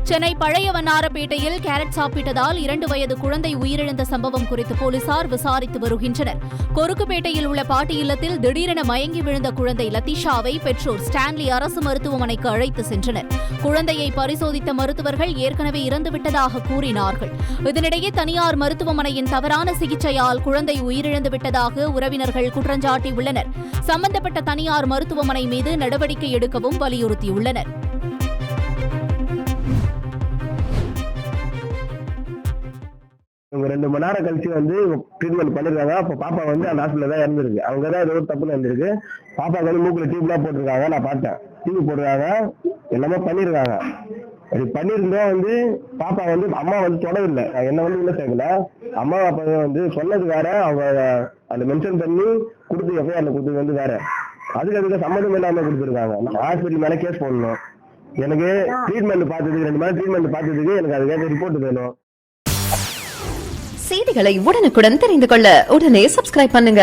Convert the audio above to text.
சென்னை பழைய வண்ணாரப்பேட்டையில் கேரட் சாப்பிட்டதால் 2 வயது குழந்தை உயிரிழந்த சம்பவம் குறித்து போலீசார் விசாரித்து வருகின்றனர். கொருக்குப்பேட்டையில் உள்ள பாட்டி இல்லத்தில் திடீரென மயங்கி விழுந்த குழந்தை லத்திஷாவை பெற்றோர் ஸ்டான்லி அரசு மருத்துவமனைக்கு அழைத்து சென்றனர். குழந்தையை பரிசோதித்த மருத்துவர்கள் ஏற்கனவே இறந்துவிட்டதாக கூறினார்கள். இதனிடையே தனியார் மருத்துவமனையின் தவறான சிகிச்சையால் குழந்தை உயிரிழந்து விட்டதாக உறவினர்கள் குற்றஞ்சாட்டியுள்ளனர். சம்பந்தப்பட்ட தனியார் மருத்துவமனை மீது நடவடிக்கை எடுக்கவும் வலியுறுத்தியுள்ளனர். இவங்க 2 மணி நேரம் கழிச்சு ட்ரீட்மெண்ட் பண்ணிருக்காங்க. அப்ப பாப்பா அந்த ஹாஸ்பிட்டல் தான் இறந்துருக்கு. அவங்கதான் ஏதோ தப்பு நடந்திருக்கு. பாப்பாக்கு மூக்குல டியூப்லாம் போட்டிருக்காங்க. நான் பார்த்தேன், டியூப் போட்டிருக்காங்க, எல்லாமே பண்ணிருக்காங்க. அப்படி பண்ணிருந்தோம் பாப்பா அம்மா தொடவில்லை. என்ன உள்ள சேர்க்கல. அம்மா அப்பா சொன்னது வேற, அவங்க அதை மென்ஷன் பண்ணி கொடுத்து எஃப்ஐஆர்ல கொடுத்தது வேற. அதுக்கு சம்மந்தம் இல்லாம கொடுத்துருக்காங்க. ஹாஸ்பிட்டல் மேல கேஸ் போடணும். எனக்கு ட்ரீட்மெண்ட் பார்த்ததுக்கு 2 மணி ட்ரீட்மெண்ட் பார்த்ததுக்கு எனக்கு அதுக்காக ரிப்போர்ட் வேணும். செய்திகளை உடனுக்குடன் தெரிந்து கொள்ள உடனே சப்ஸ்கிரைப் பண்ணுங்க.